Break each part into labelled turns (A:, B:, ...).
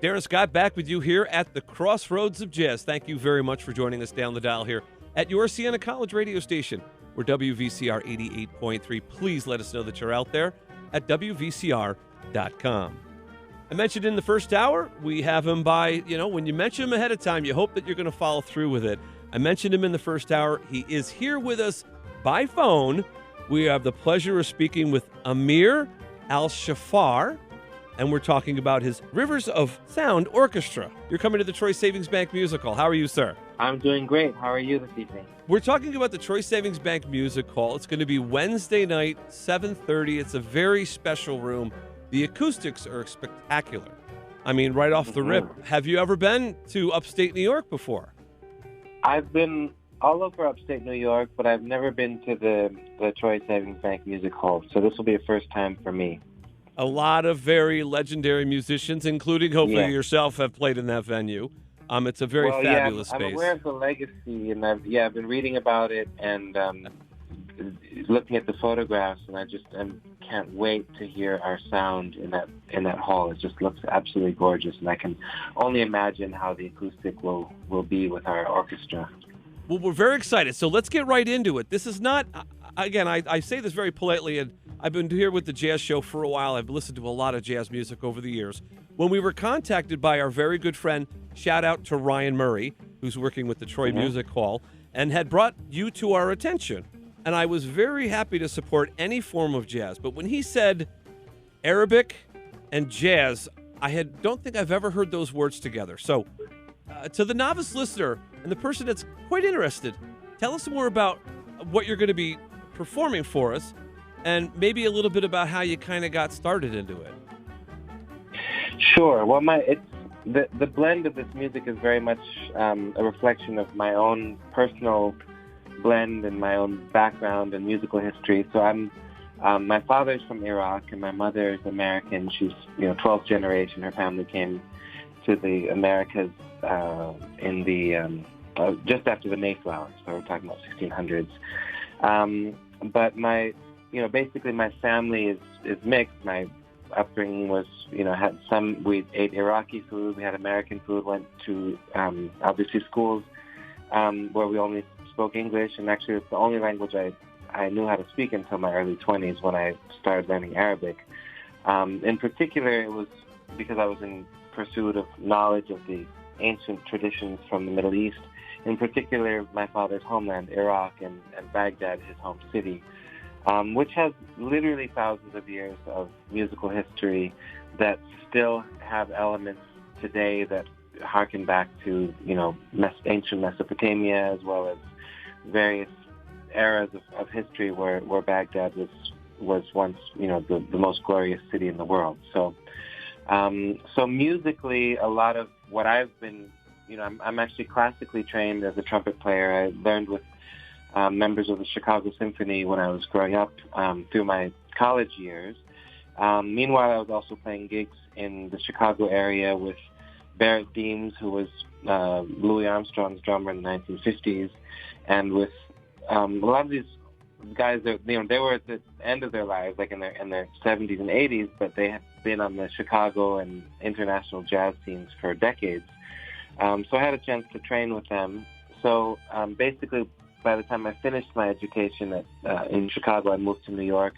A: Darrin Scott back with you here at the Crossroads of Jazz. Thank you very much for joining us down the dial here at your Siena College radio station. We're WVCR 88.3. Please let us know that you're out there at WVCR.com. I mentioned in the first hour, we have him by, when you mention him ahead of time, you hope that you're going to follow through with it. I mentioned him in the first hour. He is here with us by phone. We have the pleasure of speaking with Amir ElSaffar, and we're talking about his Rivers of Sound Orchestra. You're coming to the Troy Savings Bank Music Hall. How are you, sir?
B: I'm doing great. How are you this evening?
A: We're talking about the Troy Savings Bank Music Hall. It's going to be Wednesday night, 7:30. It's a very special room. The acoustics are spectacular. I mean, right off the rip. Have you ever been to upstate New York before?
B: I've been all over upstate New York, but I've never been to the Troy Savings Bank Music Hall, so this will be a first time for me.
A: A lot of very legendary musicians, including hopefully yourself, have played in that venue. It's a very fabulous space.
B: I'm aware of the legacy, and I've been reading about it and looking at the photographs, and I can't wait to hear our sound in that hall. It just looks absolutely gorgeous, and I can only imagine how the acoustic will be with our orchestra.
A: Well, we're very excited, so let's get right into it. This is not, again, I say this very politely, and I've been here with the Jazz Show for a while. I've listened to a lot of jazz music over the years. When we were contacted by our very good friend, shout out to Ryan Murray, who's working with the Troy Music Hall, and had brought you to our attention. And I was very happy to support any form of jazz. But when he said Arabic and jazz, don't think I've ever heard those words together. So to the novice listener and the person that's quite interested, tell us more about what you're going to be performing for us and maybe a little bit about how you kind of got started into it.
B: Sure. Well, the blend of this music is very much a reflection of my own personal blend and my own background and musical history. So my father's from Iraq and my mother is American. She's 12th generation. Her family came to the Americas in the just after the Mayflower. So we're talking about 1600s. But basically my family is mixed. My upbringing was, we ate Iraqi food, we had American food, went to obviously schools where we only spoke English, and actually it's the only language I knew how to speak until my early 20s when I started learning Arabic. In particular, it was because I was in pursuit of knowledge of the ancient traditions from the Middle East, in particular my father's homeland, Iraq, and Baghdad, his home city, which has literally thousands of years of musical history that still have elements today that harken back to, ancient Mesopotamia, as well as various eras of history where Baghdad was once, the most glorious city in the world. So musically, a lot of what I've been, I'm actually classically trained as a trumpet player. I learned with members of the Chicago Symphony when I was growing up through my college years. Meanwhile, I was also playing gigs in the Chicago area with Barrett Deems, who was Louis Armstrong's drummer in the 1950s, and with a lot of these guys that they were at the end of their lives, like in their 70s and 80s, but they had been on the Chicago and international jazz scenes for decades. So I had a chance to train with them. So basically, by the time I finished my education in Chicago, I moved to New York,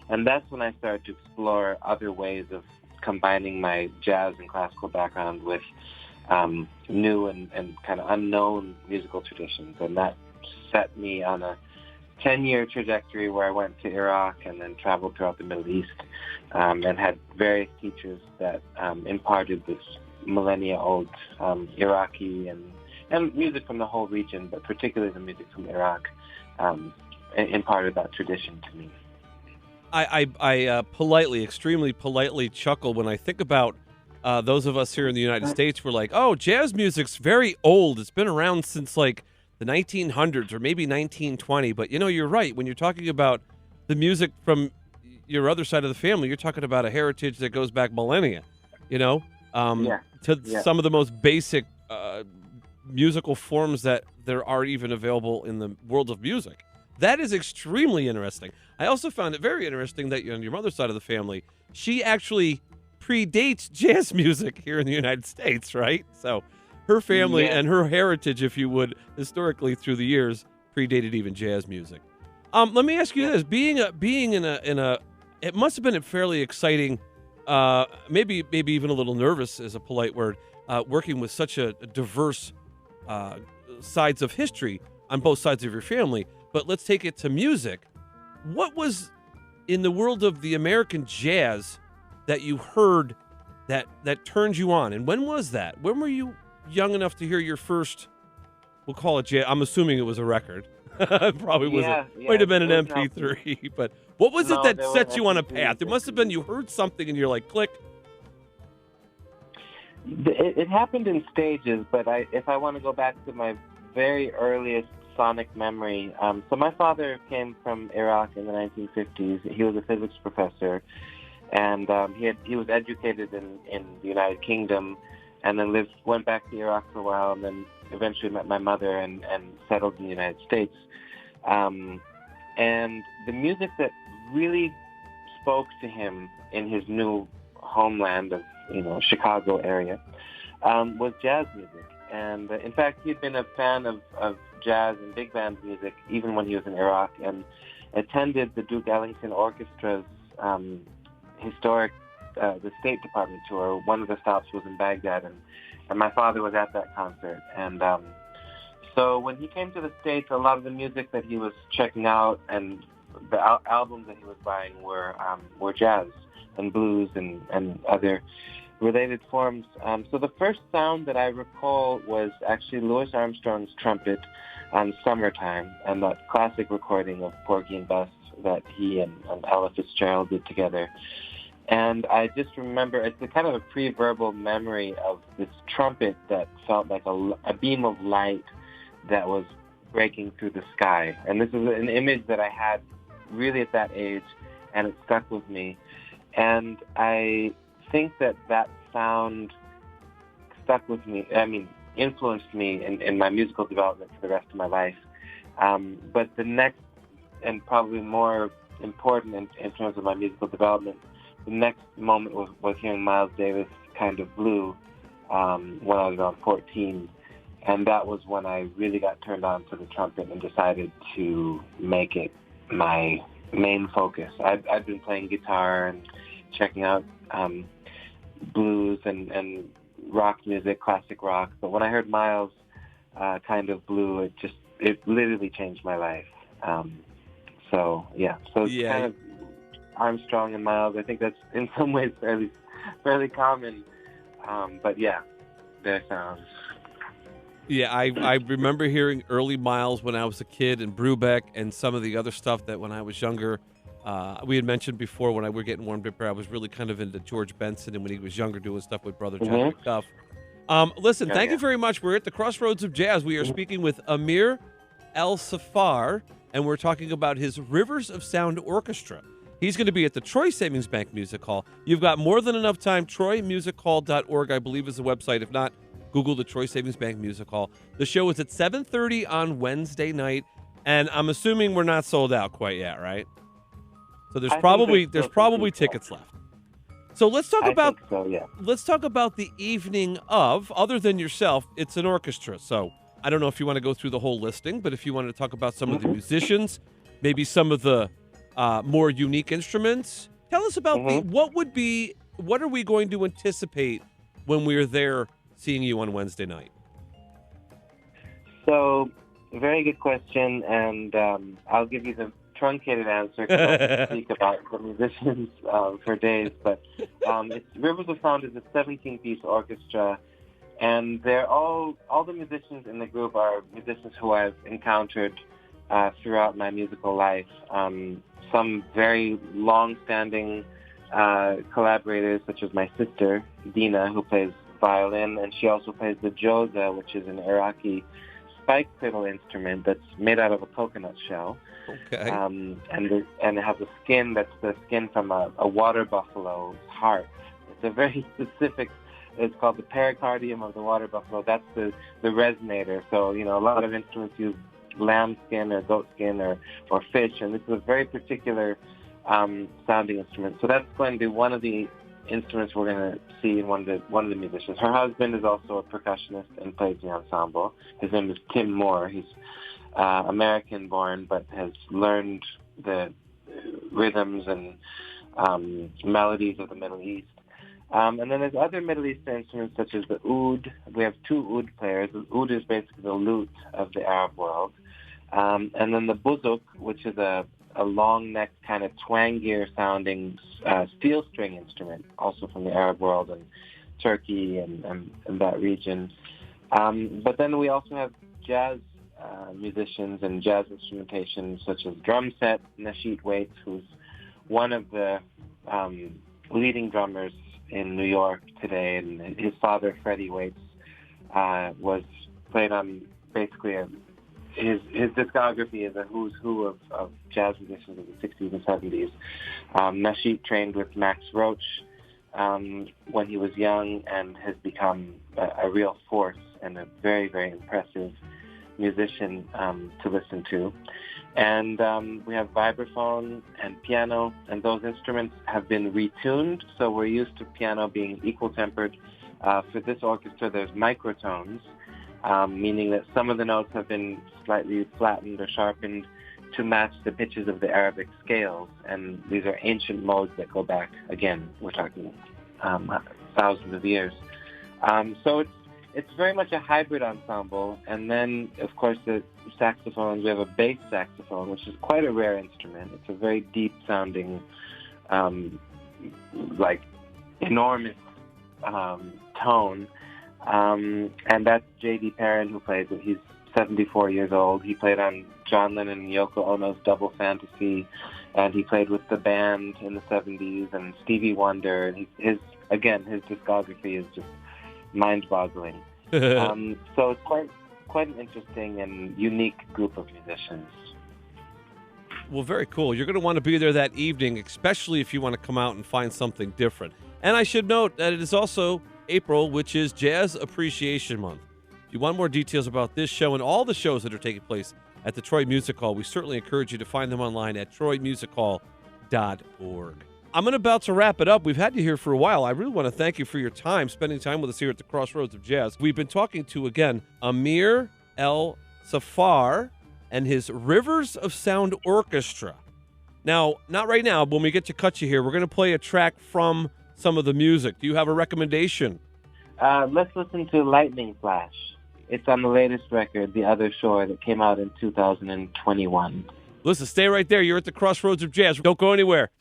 B: and that's when I started to explore other ways of combining my jazz and classical background with new and kind of unknown musical traditions, and that set me on a 10-year trajectory where I went to Iraq and then traveled throughout the Middle East and had various teachers that imparted this millennia-old Iraqi and music from the whole region, but particularly the music from Iraq, imparted that tradition to me.
A: I extremely politely chuckle when I think about those of us here in the United States. We're like, oh, jazz music's very old. It's been around since like the 1900s or maybe 1920. But, you're right. When you're talking about the music from your other side of the family, you're talking about a heritage that goes back millennia, to some of the most basic musical forms that there are even available in the world of music. That is extremely interesting. I also found it very interesting that on your mother's side of the family, she actually predates jazz music here in the United States, right? So her family and her heritage, if you would, historically through the years, predated even jazz music. Let me ask you this: being in a, it must have been a fairly exciting, maybe even a little nervous, is a polite word, working with such a diverse sides of history on both sides of your family. But let's take it to music. What was in the world of the American jazz that you heard that turned you on, and when was that? When were you young enough to hear your first? We'll call it jazz. I'm assuming it was a record. It probably wasn't. Might have been an MP3. But what was it that set you on a path? It must have been you heard something and you're like, click.
B: It happened in stages, but if I want to go back to my very earliest sonic memory, so my father came from Iraq in the 1950s. He was a physics professor, and he was educated in the United Kingdom, and then went back to Iraq for a while, and then eventually met my mother and settled in the United States. And the music that really spoke to him in his new homeland of, Chicago area, was jazz music. And in fact, he'd been a fan of jazz and big band music even when he was in Iraq, and attended the Duke Ellington Orchestra's historic, the State Department tour. One of the stops was in Baghdad, and my father was at that concert. And so when he came to the States, a lot of the music that he was checking out and the albums that he was buying were jazz and blues and other related forms. So the first sound that I recall was actually Louis Armstrong's trumpet on Summertime, and that classic recording of Porgy and Bess that he and Ella Fitzgerald did together. And I just remember, it's a kind of a pre-verbal memory of this trumpet that felt like a beam of light that was breaking through the sky. And this is an image that I had really at that age, and it stuck with me. And I think that sound stuck with me, influenced me in my musical development for the rest of my life. But the next, and probably more important in terms of my musical development, the next moment was hearing Miles Davis' Kind of Blue when I was around 14. And that was when I really got turned on to the trumpet and decided to make it my main focus. I'd been playing guitar and checking out blues and rock music, classic rock. But when I heard Miles' Kind of Blue, it literally changed my life. So it's kind of Armstrong and Miles. I think that's in some ways fairly common. But yeah, their sounds.
A: Yeah, I remember hearing early Miles when I was a kid, and Brubeck and some of the other stuff that when I was younger, we had mentioned before when we were getting warmed up here, I was really kind of into George Benson, and when he was younger doing stuff with Brother John McDuff. Listen, thank you very much. We're at the Crossroads of Jazz. We are speaking with Amir ElSaffar, and we're talking about his Rivers of Sound Orchestra. He's going to be at the Troy Savings Bank Music Hall. You've got more than enough time. TroyMusicHall.org, I believe, is the website. If not, Google the Troy Savings Bank Music Hall. The show is at 7:30 on Wednesday night, and I'm assuming we're not sold out quite yet, right? So there's probably tickets left. So let's talk about let's talk about the evening of. Other than yourself, it's an orchestra. So I don't know if you want to go through the whole listing, but if you want to talk about some of the musicians, maybe some of the more unique instruments, tell us about what are we going to anticipate when we're there seeing you on Wednesday night?
B: So, very good question, and I'll give you the truncated answer because I can speak about the musicians for days. But Rivers of Sound is a 17-piece orchestra, and they're all the musicians in the group are musicians who I've encountered throughout my musical life. Some very long-standing collaborators, such as my sister, Dina, who plays violin, and she also plays the joza, which is an Iraqi spike fiddle instrument that's made out of a coconut shell.
A: Okay.
B: And it has a skin that's the skin from a water buffalo's heart. It's a very specific, it's called the pericardium of the water buffalo. That's the resonator. So, a lot of instruments use lamb skin or goat skin or fish, and this is a very particular sounding instrument. So that's going to be one of the instruments we're going to see in one of the musicians. Her husband is also a percussionist and plays the ensemble. His name is Tim Moore. He's American-born, but has learned the rhythms and melodies of the Middle East. And then there's other Middle Eastern instruments such as the oud. We have two oud players. The oud is basically the lute of the Arab world. And then the buzuk, which is a long-necked, kind of twangier sounding steel string instrument, also from the Arab world and Turkey and that region. But then we also have jazz musicians and jazz instrumentation, such as drum set, Nasheed Waits, who's one of the leading drummers in New York today, and his father, Freddie Waits, was played on basically his discography is a who's who of jazz musicians of the 60s and 70s. Nasheed trained with Max Roach when he was young and has become a real force and a very, very impressive musician to listen to. And we have vibraphone and piano, and those instruments have been retuned, so we're used to piano being equal-tempered. For this orchestra, there's microtones, meaning that some of the notes have been slightly flattened or sharpened to match the pitches of the Arabic scales, and these are ancient modes that go back, again, we're talking thousands of years. So it's very much a hybrid ensemble. And then, of course, the saxophones. We have a bass saxophone, which is quite a rare instrument. It's a very deep-sounding, like enormous tone. And that's J.D. Perrin who plays it. He's 74 years old. He played on John Lennon and Yoko Ono's Double Fantasy, and he played with the band in the 70s and Stevie Wonder. And his discography is just mind-boggling. So it's quite an interesting and unique group of musicians.
A: Well, very cool. You're going to want to be there that evening, especially if you want to come out and find something different. And I should note that it is also April, which is Jazz Appreciation Month. If you want more details about this show and all the shows that are taking place at the Troy Music Hall, we certainly encourage you to find them online at troymusichall.org. I'm about to wrap it up. We've had you here for a while. I really want to thank you for your time, spending time with us here at the Crossroads of Jazz. We've been talking to, again, Amir ElSaffar and his Rivers of Sound Orchestra. Now, not right now, but when we get to cut you here, we're going to play a track from some of the music. Do you have a recommendation?
B: Let's listen to Lightning Flash. It's on the latest record, The Other Shore, that came out in 2021.
A: Listen, stay right there. You're at the Crossroads of Jazz. Don't go anywhere.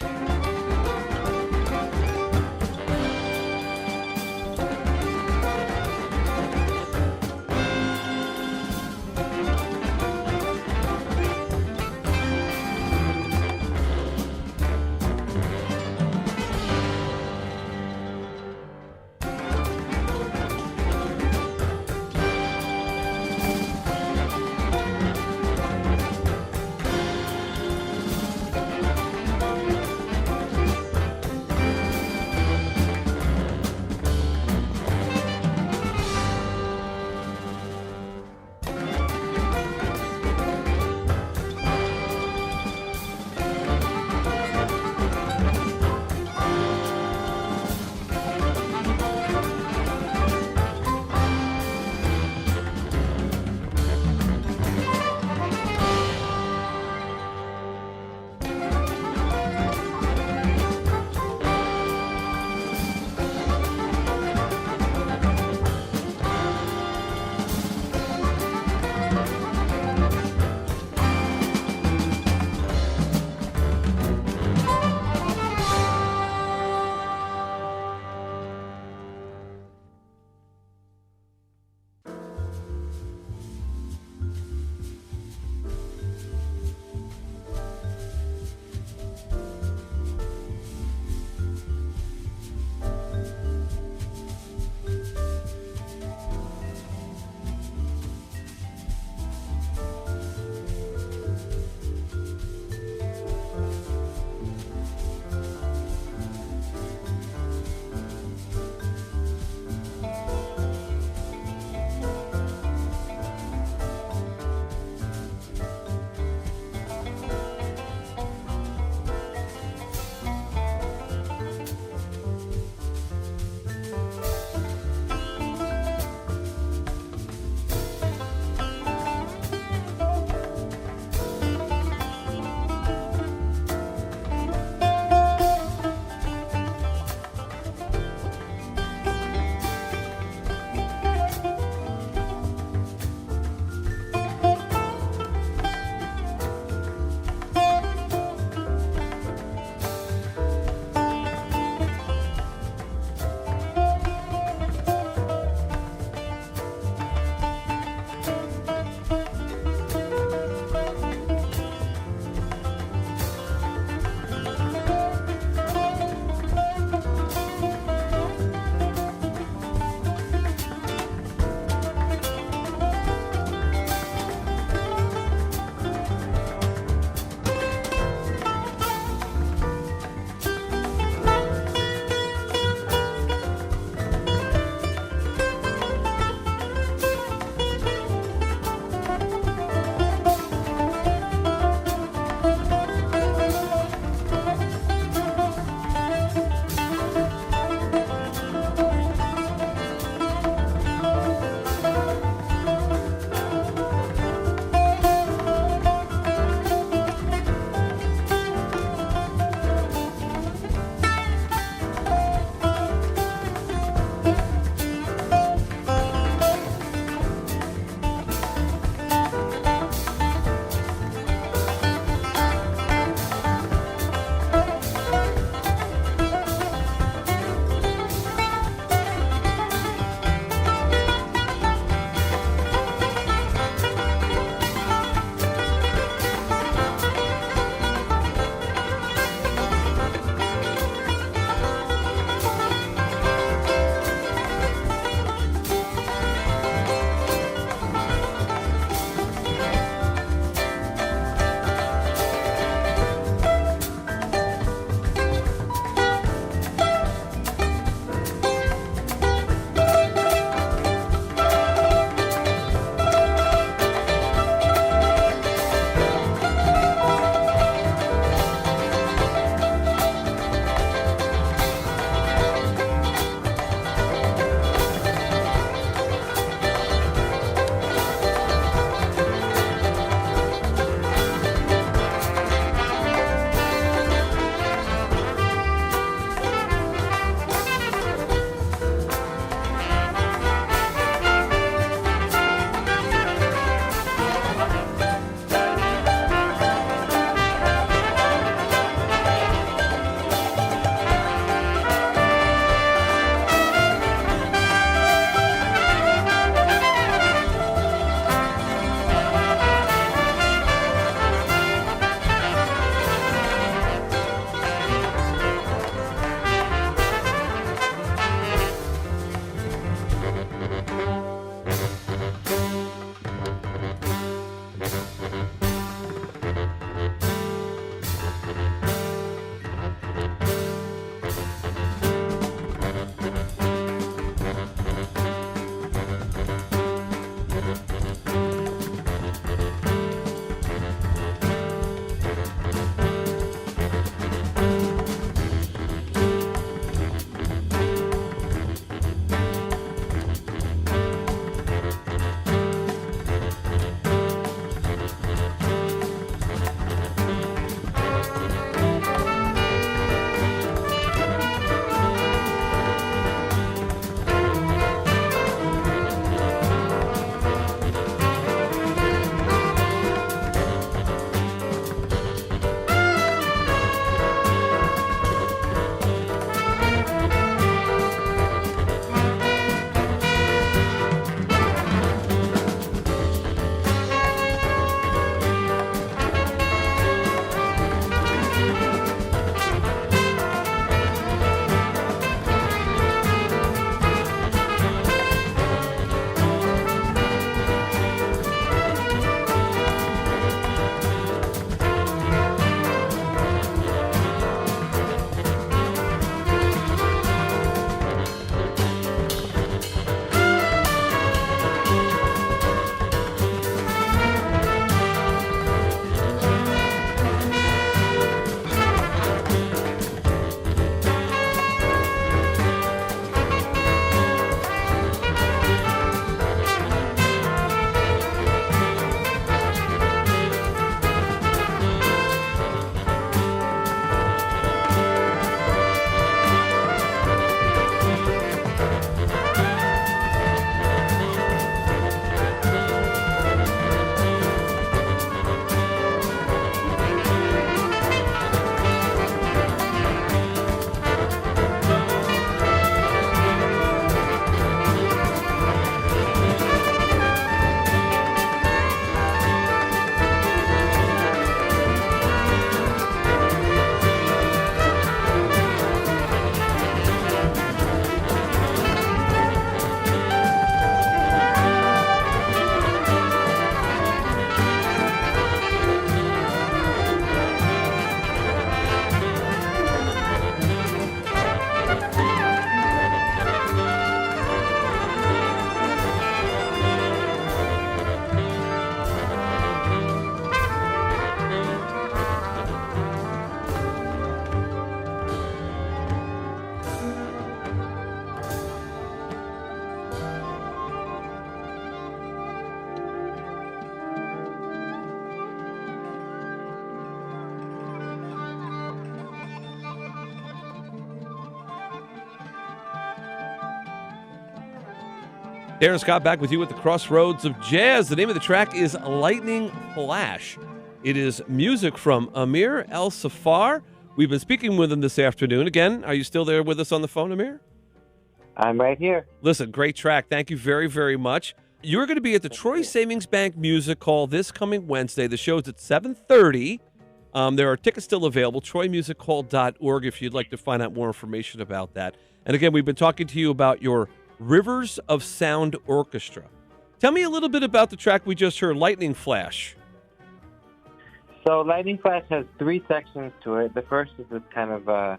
A: Darrin Scott back with you at the Crossroads of Jazz. The name of the track is Lightning Flash. It is music from Amir ElSaffar. We've been speaking with him this afternoon. Again, are you still there with us on the phone, Amir?
B: I'm right here.
A: Listen, great track. Thank you very, very much. You're going to be at the Troy Savings Bank Music Hall this coming Wednesday. The show's at 7:30. There are tickets still available, troymusichall.org, if you'd like to find out more information about that. And again, we've been talking to you about your Rivers of Sound Orchestra. Tell me a little bit about the track we just heard, Lightning Flash.
B: So Lightning Flash has 3 sections to it. The first is this kind of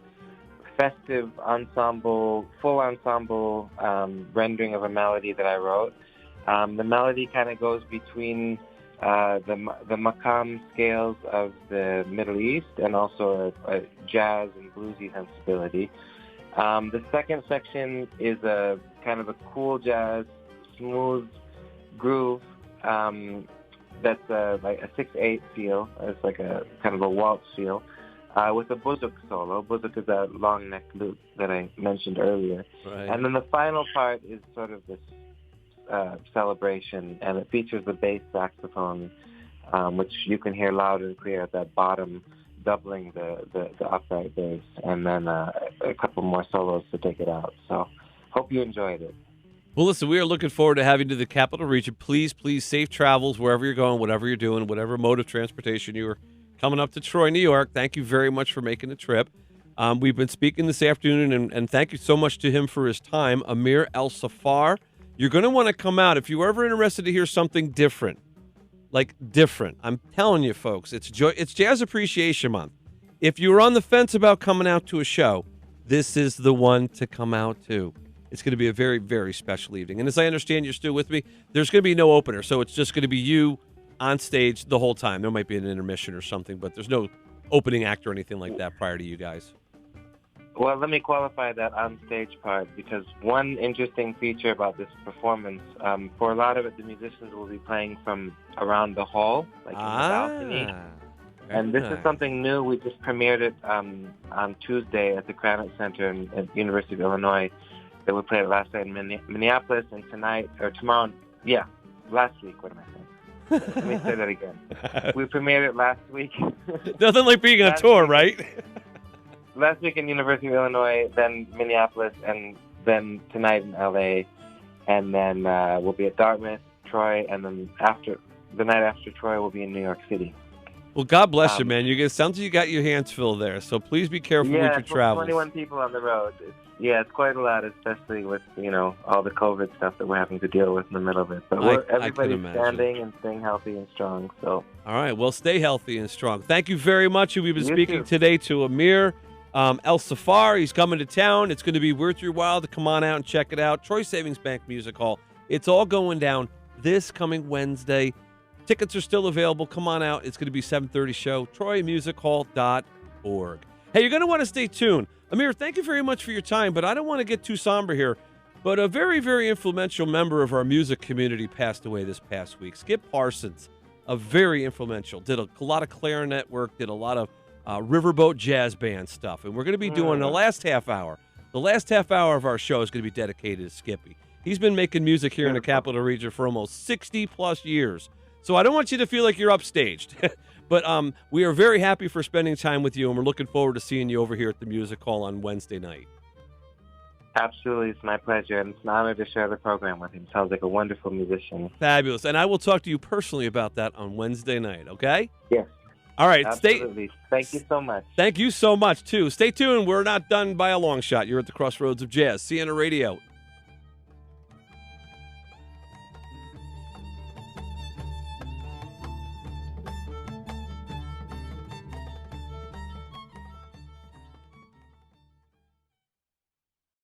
B: festive ensemble, full ensemble rendering of a melody that I wrote. The melody kind of goes between the maqam scales of the Middle East and also a jazz and bluesy sensibility. The second section is a kind of a cool jazz, smooth groove that's like a 6/8 feel. It's like a kind of a waltz feel with a buzuk solo. Buzuk is that long neck lute that I mentioned earlier.
A: Right.
B: And then the final part is sort of this celebration, and it features the bass saxophone, which you can hear loud and clear at that bottom, doubling the upright bass, and then a couple more solos to take it out. So hope you enjoyed it.
A: Well, listen, we are looking forward to having you to the Capital Region. Please, safe travels wherever you're going, whatever you're doing, whatever mode of transportation you are coming up to Troy, New York. Thank you very much for making the trip. We've been speaking this afternoon, and thank you so much to him for his time, Amir ElSaffar. You're going to want to come out if you're ever interested to hear something different, like different. I'm telling you, folks, it's Jazz Appreciation Month. If you're on the fence about coming out to a show, this is the one to come out to. It's going to be a very, very special evening. And as I understand, you're still with me, there's going to be no opener, so it's just going to be you on stage the whole time. There might be an intermission or something, but there's no opening act or anything like that prior to you guys.
B: Well, let me qualify that on-stage part, because one interesting feature about this performance, for a lot of it, the musicians will be playing from around the hall, like in the balcony. And this is something new. We just premiered it on Tuesday at the Granite Center at the University of Illinois. That we played it last night in Minneapolis, and tonight, or tomorrow, last week, what am I saying? Let me say that again. We premiered it last week.
A: Nothing like being on tour, right?
B: Last week in University of Illinois, then Minneapolis, and then tonight in LA, and then we'll be at Dartmouth, Troy, and then the night after Troy, we'll be in New York City.
A: Well, God bless you, man. Sounds like you got your hands full there, so please be careful with your travels.
B: 21 people on the road. It's quite a lot, especially with, all the COVID stuff that we're having to deal with in the middle of it. But everybody's standing and staying healthy and strong. So. All
A: right, well, stay healthy and strong. Thank you very much. We've been speaking today to Amir ElSaffar. He's coming to town. It's going to be worth your while to come on out and check it out. Troy Savings Bank Music Hall. It's all going down this coming Wednesday. Tickets are still available. Come on out. It's going to be 7:30 show. troymusichall.org. Hey, you're going to want to stay tuned. Amir, thank you very much for your time, but I don't want to get too somber here. But a very, very influential member of our music community passed away this past week. Skip Parsons, a very influential, did a lot of clarinet work, did a lot of riverboat jazz band stuff. And we're going to be doing the last half hour. The last half hour of our show is going to be dedicated to Skippy. He's been making music here in the Capital Region for almost 60-plus years. So I don't want you to feel like you're upstaged. But we are very happy for spending time with you, and we're looking forward to seeing you over here at the Music Hall on Wednesday night.
B: Absolutely. It's my pleasure, and it's an honor to share the program with him. Sounds like a wonderful musician.
A: Fabulous. And I will talk to you personally about that on Wednesday night, okay?
B: Yes.
A: All right.
B: Absolutely. Thank you so much.
A: Thank you so much, too. Stay tuned. We're not done by a long shot. You're at the Crossroads of Jazz. CNR Radio,